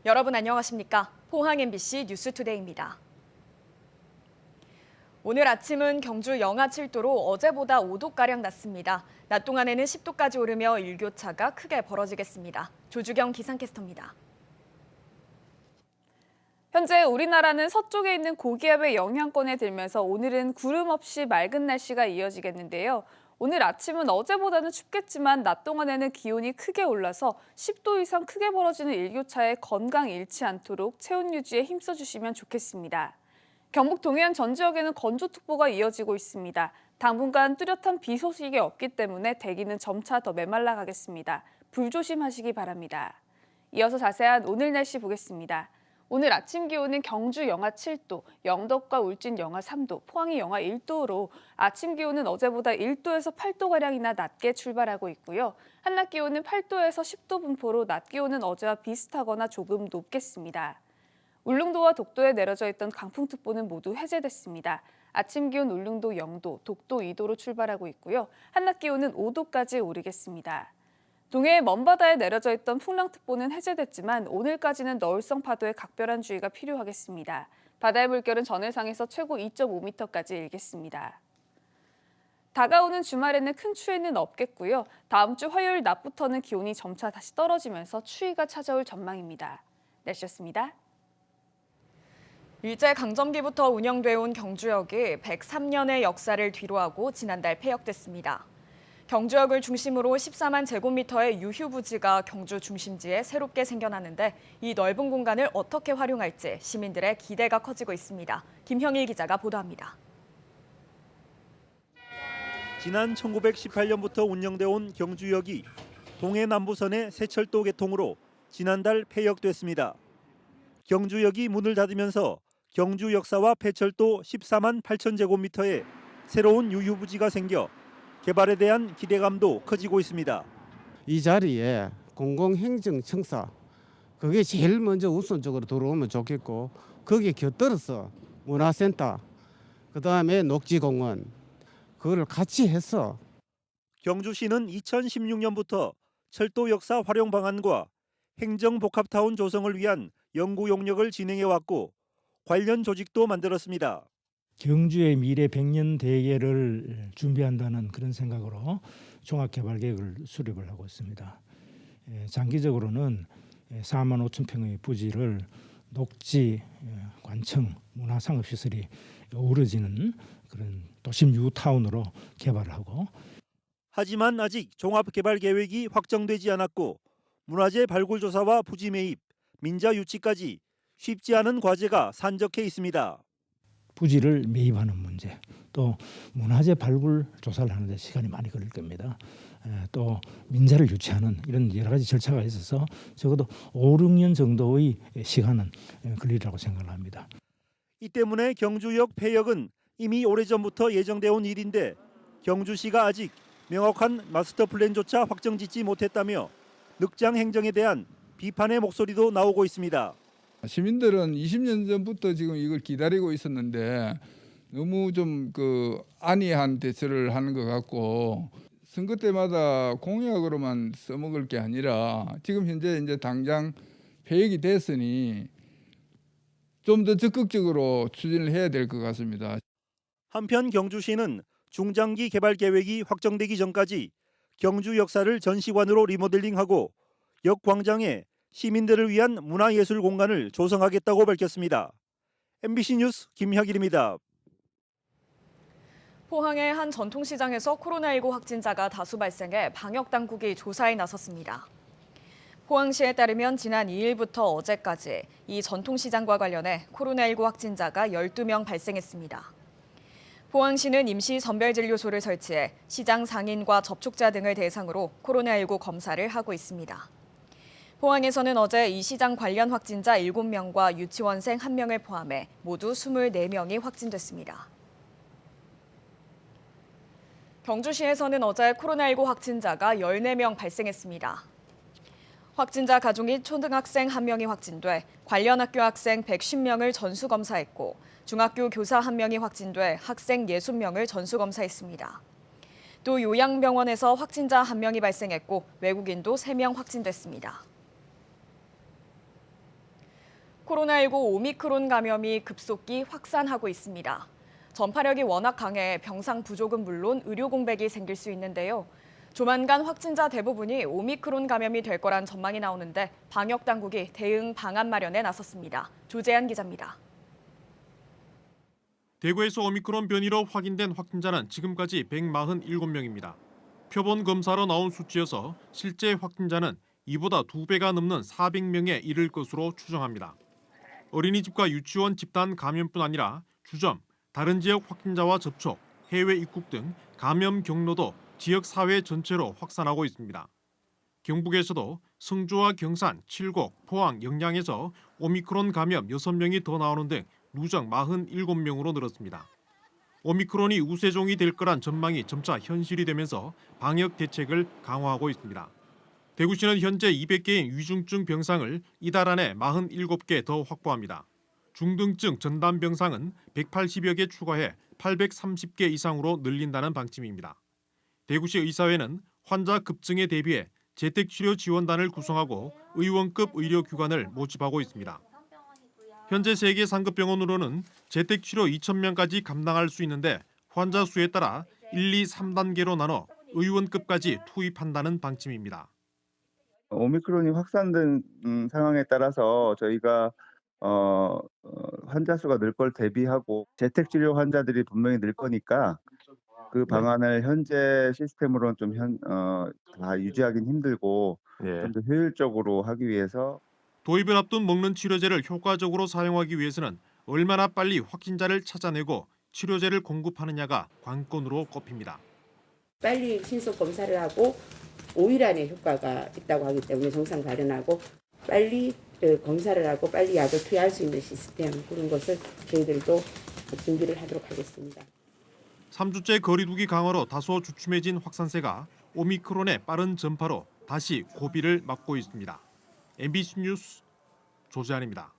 여러분 안녕하십니까? 포항 MBC 뉴스투데이입니다. 오늘 아침은 경주 영하 7도로 어제보다 5도가량 낮습니다. 낮 동안에는 10도까지 오르며 일교차가 크게 벌어지겠습니다. 조주경 기상캐스터입니다. 현재 우리나라는 서쪽에 있는 고기압의 영향권에 들면서 오늘은 구름 없이 맑은 날씨가 이어지겠는데요. 오늘 아침은 어제보다는 춥겠지만 낮 동안에는 기온이 크게 올라서 10도 이상 크게 벌어지는 일교차에 건강 잃지 않도록 체온 유지에 힘써주시면 좋겠습니다. 경북 동해안 전 지역에는 건조특보가 이어지고 있습니다. 당분간 뚜렷한 비 소식이 없기 때문에 대기는 점차 더 메말라가겠습니다. 불조심하시기 바랍니다. 이어서 자세한 오늘 날씨 보겠습니다. 오늘 아침 기온은 경주 영하 7도, 영덕과 울진 영하 3도, 포항이 영하 1도로 아침 기온은 어제보다 1도에서 8도가량이나 낮게 출발하고 있고요. 한낮 기온은 8도에서 10도 분포로 낮 기온은 어제와 비슷하거나 조금 높겠습니다. 울릉도와 독도에 내려져 있던 강풍특보는 모두 해제됐습니다. 아침 기온 울릉도 0도, 독도 2도로 출발하고 있고요. 한낮 기온은 5도까지 오르겠습니다. 동해의 먼바다에 내려져 있던 풍랑특보는 해제됐지만 오늘까지는 너울성 파도에 각별한 주의가 필요하겠습니다. 바다의 물결은 전해상에서 최고 2.5m까지 일겠습니다. 다가오는 주말에는 큰 추위는 없겠고요. 다음 주 화요일 낮부터는 기온이 점차 다시 떨어지면서 추위가 찾아올 전망입니다. 날씨였습니다. 일제강점기부터 운영돼 온 경주역이 103년의 역사를 뒤로하고 지난달 폐역됐습니다. 경주역을 중심으로 14만 제곱미터의 유휴부지가 경주 중심지에 새롭게 생겨나는데 이 넓은 공간을 어떻게 활용할지 시민들의 기대가 커지고 있습니다. 김형일 기자가 보도합니다. 지난 1918년부터 운영돼 온 경주역이 동해 남부선의 새철도 개통으로 지난달 폐역됐습니다. 경주역이 문을 닫으면서 경주 역사와 폐철도 14만 8천 제곱미터의 새로운 유휴부지가 생겨 개발에 대한 기대감도 커지고 있습니다. 이 자리에 공공행정청사 그게 제일 먼저 우선적으로 들어오면 좋겠고 거기에 곁들여서 문화센터 그다음에 녹지공원 그거를 같이 해서 경주시는 2016년부터 철도 역사 활용 방안과 행정복합타운 조성을 위한 연구 용역을 진행해 왔고 관련 조직도 만들었습니다. 경주의 미래 100년 대계를 준비한다는 그런 생각으로 종합개발계획을 수립을 하고 있습니다. 장기적으로는 4만 5천 평의 부지를 녹지, 관청, 문화상업시설이 어우러지는 그런 도심 뉴타운으로 개발을 하고 하지만 아직 종합개발계획이 확정되지 않았고 문화재 발굴조사와 부지 매입, 민자 유치까지 쉽지 않은 과제가 산적해 있습니다. 부지를 매입하는 문제, 또 문화재 발굴 조사를 하는데 시간이 많이 걸릴 겁니다. 또 민자를 유치하는 이런 여러 가지 절차가 있어서 적어도 5, 6년 정도의 시간은 걸리리라고 생각을 합니다. 이 때문에 경주역 폐역은 이미 오래전부터 예정돼 온 일인데 경주시가 아직 명확한 마스터 플랜조차 확정짓지 못했다며 늑장 행정에 대한 비판의 목소리도 나오고 있습니다. 시민들은 20년 전부터 지금 이걸 기다리고 있었는데 너무 좀 안이한 대처를 하는 것 같고 선거 때마다 공약으로만 써먹을 게 아니라 지금 현재 이제 당장 폐역이 됐으니 좀 더 적극적으로 추진을 해야 될 것 같습니다. 한편 경주시는 중장기 개발 계획이 확정되기 전까지 경주 역사를 전시관으로 리모델링하고 역 광장에 시민들을 위한 문화예술 공간을 조성하겠다고 밝혔습니다. MBC 뉴스 김혁일입니다. 포항의 한 전통시장에서 코로나19 확진자가 다수 발생해 방역당국이 조사에 나섰습니다. 포항시에 따르면 지난 2일부터 어제까지 이 전통시장과 관련해 코로나19 확진자가 12명 발생했습니다. 포항시는 임시 선별진료소를 설치해 시장 상인과 접촉자 등을 대상으로 코로나19 검사를 하고 있습니다. 포항에서는 어제 이 시장 관련 확진자 7명과 유치원생 1명을 포함해 모두 24명이 확진됐습니다. 경주시에서는 어제 코로나19 확진자가 14명 발생했습니다. 확진자 가족인 초등학생 1명이 확진돼 관련 학교 학생 150명을 전수검사했고 중학교 교사 1명이 확진돼 학생 60명을 전수검사했습니다. 또 요양병원에서 확진자 1명이 발생했고 외국인도 3명 확진됐습니다. 코로나19 오미크론 감염이 급속히 확산하고 있습니다. 전파력이 워낙 강해 병상 부족은 물론 의료 공백이 생길 수 있는데요. 조만간 확진자 대부분이 오미크론 감염이 될 거란 전망이 나오는데 방역 당국이 대응 방안 마련에 나섰습니다. 조재한 기자입니다. 대구에서 오미크론 변이로 확인된 확진자는 지금까지 147명입니다. 표본 검사로 나온 수치여서 실제 확진자는 이보다 2배가 넘는 400명에 이를 것으로 추정합니다. 어린이집과 유치원 집단 감염뿐 아니라 주점, 다른 지역 확진자와 접촉, 해외 입국 등 감염 경로도 지역 사회 전체로 확산하고 있습니다. 경북에서도 성주와 경산, 칠곡, 포항, 영양에서 오미크론 감염 6명이 더 나오는 등 누적 47명으로 늘었습니다. 오미크론이 우세종이 될 거란 전망이 점차 현실이 되면서 방역 대책을 강화하고 있습니다. 대구시는 현재 200개의 위중증 병상을 이달 안에 47개 더 확보합니다. 중등증 전담 병상은 180여 개 추가해 830개 이상으로 늘린다는 방침입니다. 대구시 의사회는 환자 급증에 대비해 재택치료 지원단을 구성하고 의원급 의료기관을 모집하고 있습니다. 현재 세계 상급 병원으로는 재택치료 2,000명까지 감당할 수 있는데 환자 수에 따라 1, 2, 3단계로 나눠 의원급까지 투입한다는 방침입니다. 오미크론이 확산된 상황에 따라서 저희가 환자 수가 늘 걸 대비하고 재택치료 환자들이 분명히 늘 거니까 그 방안을 현재 시스템으로는 다 유지하기는 힘들고 좀 더 효율적으로 하기 위해서 도입을 앞둔 먹는 치료제를 효과적으로 사용하기 위해서는 얼마나 빨리 확진자를 찾아내고 치료제를 공급하느냐가 관건으로 꼽힙니다. 빨리 신속 검사를 하고 5일 안에 효과가 있다고 하기 때문에 정상 발현하고 빨리 검사를 하고 빨리 약을 투여할 수 있는 시스템 그런 것을 저희들도 준비를 하도록 하겠습니다. 3주째 거리두기 강화로 다소 주춤해진 확산세가 오미크론의 빠른 전파로 다시 고비를 맞고 있습니다. MBC 뉴스 조재한입니다.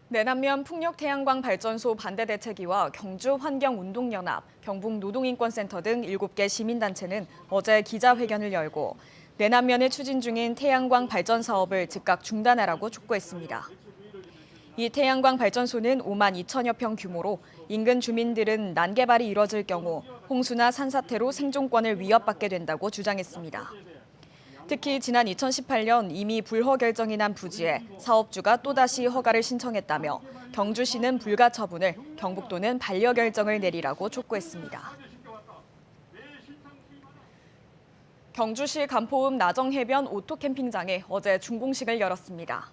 내남면 풍력태양광 발전소 반대대책위와 경주환경운동연합, 경북노동인권센터 등 7개 시민단체는 어제 기자회견을 열고 내남면에 추진 중인 태양광 발전 사업을 즉각 중단하라고 촉구했습니다. 이 태양광 발전소는 5만 2천여 평 규모로 인근 주민들은 난개발이 이뤄질 경우 홍수나 산사태로 생존권을 위협받게 된다고 주장했습니다. 특히 지난 2018년 이미 불허 결정이 난 부지에 사업주가 또다시 허가를 신청했다며 경주시는 불가 처분을, 경북도는 반려 결정을 내리라고 촉구했습니다. 경주시 간포읍 나정해변 오토캠핑장에 어제 준공식을 열었습니다.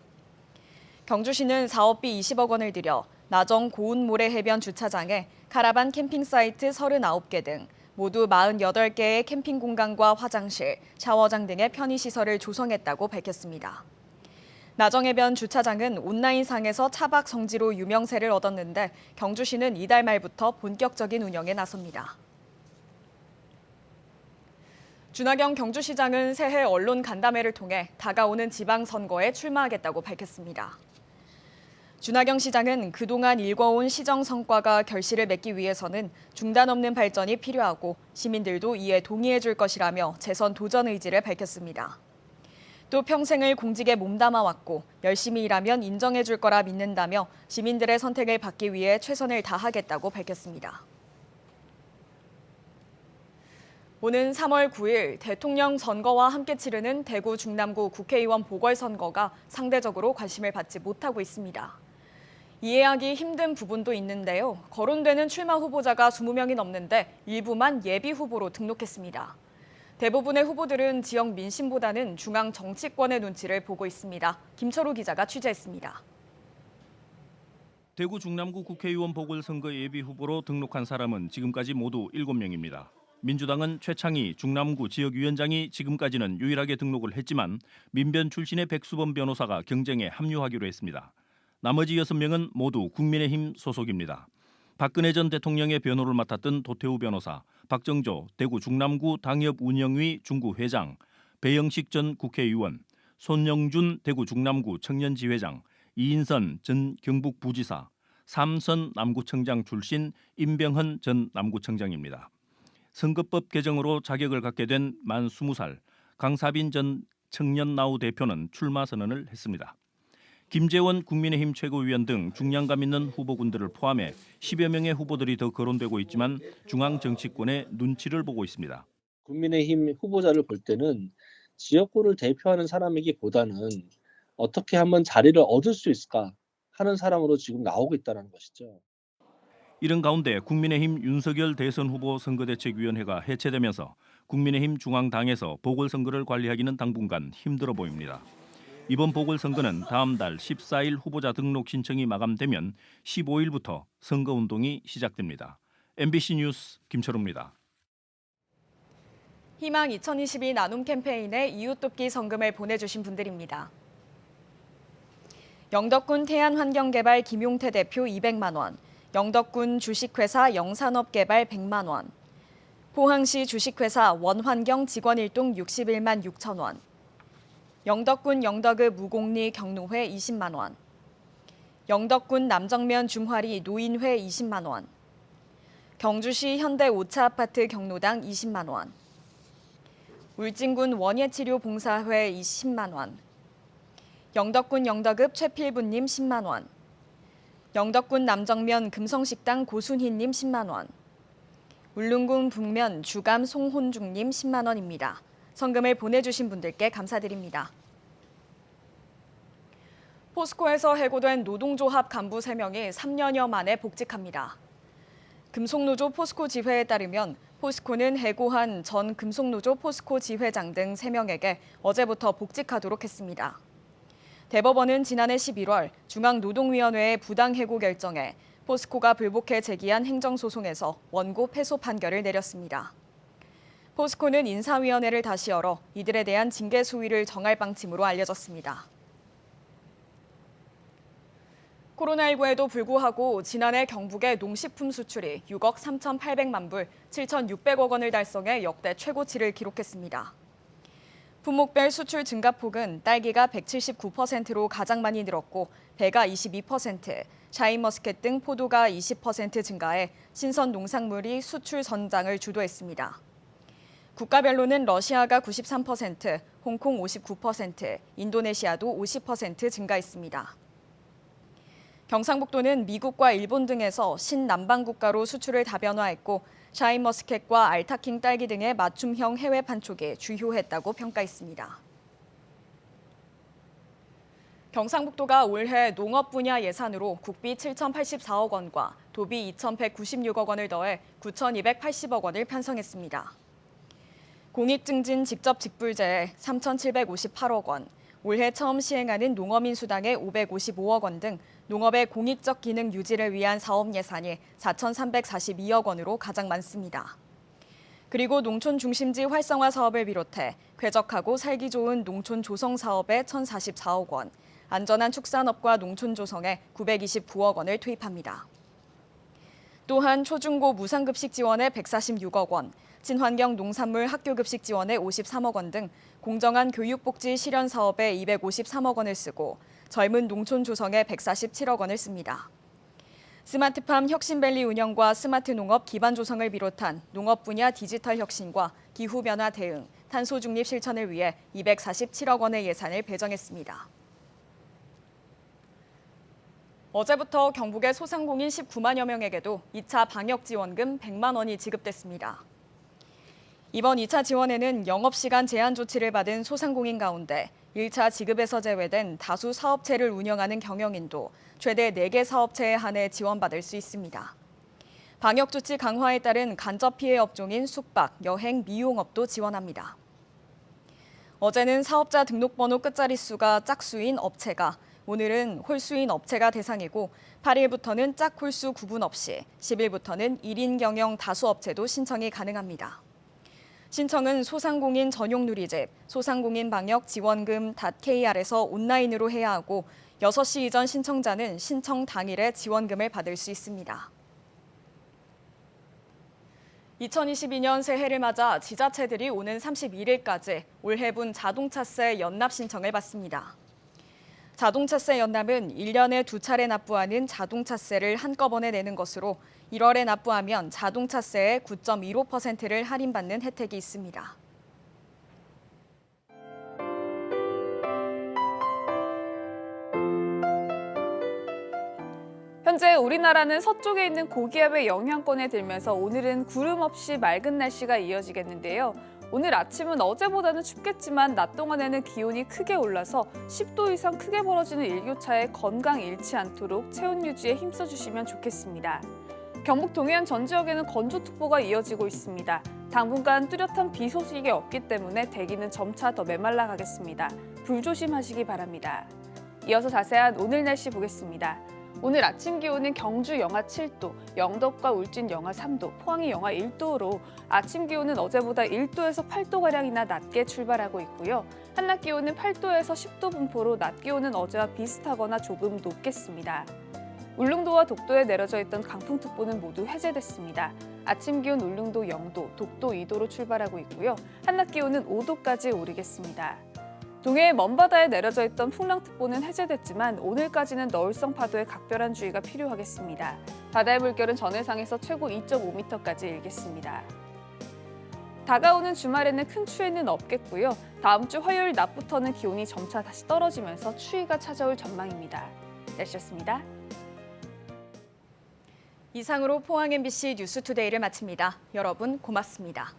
경주시는 사업비 20억 원을 들여 나정 고운모래해변 주차장에 카라반 캠핑 사이트 39개 등 모두 48개의 캠핑 공간과 화장실, 샤워장 등의 편의시설을 조성했다고 밝혔습니다. 나정해변 주차장은 온라인상에서 차박 성지로 유명세를 얻었는데 경주시는 이달 말부터 본격적인 운영에 나섭니다. 준하경 경주시장은 새해 언론 간담회를 통해 다가오는 지방선거에 출마하겠다고 밝혔습니다. 준하경 시장은 그동안 일궈온 시정 성과가 결실을 맺기 위해서는 중단 없는 발전이 필요하고 시민들도 이에 동의해 줄 것이라며 재선 도전 의지를 밝혔습니다. 또 평생을 공직에 몸담아왔고 열심히 일하면 인정해 줄 거라 믿는다며 시민들의 선택을 받기 위해 최선을 다하겠다고 밝혔습니다. 오는 3월 9일 대통령 선거와 함께 치르는 대구 중남구 국회의원 보궐선거가 상대적으로 관심을 받지 못하고 있습니다. 이해하기 힘든 부분도 있는데요. 거론되는 출마 후보자가 20명이 넘는데 일부만 예비 후보로 등록했습니다. 대부분의 후보들은 지역 민심보다는 중앙 정치권의 눈치를 보고 있습니다. 김철우 기자가 취재했습니다. 대구 중남구 국회의원 보궐선거 예비 후보로 등록한 사람은 지금까지 모두 7명입니다. 민주당은 최창희 중남구 지역위원장이 지금까지는 유일하게 등록을 했지만 민변 출신의 백수범 변호사가 경쟁에 합류하기로 했습니다. 나머지 6명은 모두 국민의힘 소속입니다. 박근혜 전 대통령의 변호를 맡았던 도태우 변호사, 박정조 대구 중남구 당협운영위 중구 회장, 배영식 전 국회의원, 손영준 대구 중남구 청년지회장, 이인선 전 경북부지사, 삼선 남구청장 출신 임병헌 전 남구청장입니다. 선거법 개정으로 자격을 갖게 된 만 20살 강사빈 전 청년나우 대표는 출마 선언을 했습니다. 김재원 국민의힘 최고위원 등 중량감 있는 후보군들을 포함해 10여 명의 후보들이 더 거론되고 있지만 중앙 정치권의 눈치를 보고 있습니다. 국민의힘 후보자를 볼 때는 지역구를 대표하는 사람이기보다는 어떻게 하면 자리를 얻을 수 있을까 하는 사람으로 지금 나오고 있다는 것이죠. 이런 가운데 국민의힘 윤석열 대선 후보 선거대책위원회가 해체되면서 국민의힘 중앙당에서 보궐선거를 관리하기는 당분간 힘들어 보입니다. 이번 보궐선거는 다음 달 14일 후보자 등록 신청이 마감되면 15일부터 선거운동이 시작됩니다. MBC 뉴스 김철우입니다. 희망 2022 나눔 캠페인에 이웃 돕기 성금을 보내주신 분들입니다. 영덕군 태안환경개발 김용태 대표 200만 원, 영덕군 주식회사 영산업개발 100만 원, 포항시 주식회사 원환경 직원일동 61만 6천 원, 영덕군 영덕읍 무곡리 경로회 20만 원, 영덕군 남정면 중화리 노인회 20만 원, 경주시 현대 5차 아파트 경로당 20만 원, 울진군 원예치료봉사회 20만 원, 영덕군 영덕읍 최필부님 10만 원, 영덕군 남정면 금성식당 고순희님 10만 원, 울릉군 북면 주감 송혼중님 10만 원입니다. 성금을 보내주신 분들께 감사드립니다. 포스코에서 해고된 노동조합 간부 3명이 3년여 만에 복직합니다. 금속노조 포스코 지회에 따르면 포스코는 해고한 전 금속노조 포스코 지회장 등 3명에게 어제부터 복직하도록 했습니다. 대법원은 지난해 11월 중앙노동위원회의 부당해고 결정에 포스코가 불복해 제기한 행정소송에서 원고 패소 판결을 내렸습니다. 포스코는 인사위원회를 다시 열어 이들에 대한 징계 수위를 정할 방침으로 알려졌습니다. 코로나19에도 불구하고 지난해 경북의 농식품 수출이 6억 3,800만 불, 7,600억 원을 달성해 역대 최고치를 기록했습니다. 품목별 수출 증가폭은 딸기가 179%로 가장 많이 늘었고 배가 22%, 샤인머스켓 등 포도가 20% 증가해 신선 농산물이 수출 선장을 주도했습니다. 국가별로는 러시아가 93%, 홍콩 59%, 인도네시아도 50% 증가했습니다. 경상북도는 미국과 일본 등에서 신남방 국가로 수출을 다변화했고 샤인머스켓과 알타킹 딸기 등의 맞춤형 해외 판촉에 주효했다고 평가했습니다. 경상북도가 올해 농업 분야 예산으로 국비 7,084억 원과 도비 2,196억 원을 더해 9,280억 원을 편성했습니다. 공익증진 직접직불제에 3,758억 원, 올해 처음 시행하는 농어민 수당에 555억 원 등 농업의 공익적 기능 유지를 위한 사업 예산이 4,342억 원으로 가장 많습니다. 그리고 농촌 중심지 활성화 사업을 비롯해 쾌적하고 살기 좋은 농촌 조성 사업에 1,044억 원, 안전한 축산업과 농촌 조성에 929억 원을 투입합니다. 또한 초중고 무상급식 지원에 146억 원, 친환경 농산물 학교급식 지원에 53억 원 등 공정한 교육복지 실현 사업에 253억 원을 쓰고 젊은 농촌 조성에 147억 원을 씁니다. 스마트팜 혁신밸리 운영과 스마트 농업 기반 조성을 비롯한 농업 분야 디지털 혁신과 기후변화 대응, 탄소 중립 실천을 위해 247억 원의 예산을 배정했습니다. 어제부터 경북의 소상공인 19만여 명에게도 2차 방역지원금 100만 원이 지급됐습니다. 이번 2차 지원에는 영업시간 제한 조치를 받은 소상공인 가운데 1차 지급에서 제외된 다수 사업체를 운영하는 경영인도 최대 4개 사업체에 한해 지원받을 수 있습니다. 방역조치 강화에 따른 간접 피해 업종인 숙박, 여행, 미용업도 지원합니다. 어제는 사업자 등록번호 끝자릿수가 짝수인 업체가, 오늘은 홀수인 업체가 대상이고 8일부터는 짝홀수 구분 없이 10일부터는 1인 경영 다수업체도 신청이 가능합니다. 신청은 소상공인 전용 누리집, 소상공인 방역 지원금 .kr에서 온라인으로 해야 하고 6시 이전 신청자는 신청 당일에 지원금을 받을 수 있습니다. 2022년 새해를 맞아 지자체들이 오는 31일까지 올해분 자동차세 연납 신청을 받습니다. 자동차세 연납은 1년에 2차례 납부하는 자동차세를 한꺼번에 내는 것으로 1월에 납부하면 자동차세의 9.15%를 할인받는 혜택이 있습니다. 현재 우리나라는 서쪽에 있는 고기압의 영향권에 들면서 오늘은 구름 없이 맑은 날씨가 이어지겠는데요. 오늘 아침은 어제보다는 춥겠지만 낮 동안에는 기온이 크게 올라서 10도 이상 크게 벌어지는 일교차에 건강 잃지 않도록 체온 유지에 힘써주시면 좋겠습니다. 경북 동해안 전 지역에는 건조특보가 이어지고 있습니다. 당분간 뚜렷한 비 소식이 없기 때문에 대기는 점차 더 메말라가겠습니다. 불조심하시기 바랍니다. 이어서 자세한 오늘 날씨 보겠습니다. 오늘 아침 기온은 경주 영하 7도, 영덕과 울진 영하 3도, 포항이 영하 1도로 아침 기온은 어제보다 1도에서 8도가량이나 낮게 출발하고 있고요. 한낮 기온은 8도에서 10도 분포로 낮 기온은 어제와 비슷하거나 조금 높겠습니다. 울릉도와 독도에 내려져 있던 강풍특보는 모두 해제됐습니다. 아침 기온 울릉도 0도, 독도 2도로 출발하고 있고요. 한낮 기온은 5도까지 오르겠습니다. 동해의 먼바다에 내려져 있던 풍랑특보는 해제됐지만 오늘까지는 너울성 파도에 각별한 주의가 필요하겠습니다. 바다의 물결은 전해상에서 최고 2.5m까지 일겠습니다. 다가오는 주말에는 큰 추위는 없겠고요. 다음 주 화요일 낮부터는 기온이 점차 다시 떨어지면서 추위가 찾아올 전망입니다. 날씨였습니다. 이상으로 포항 MBC 뉴스투데이를 마칩니다. 여러분 고맙습니다.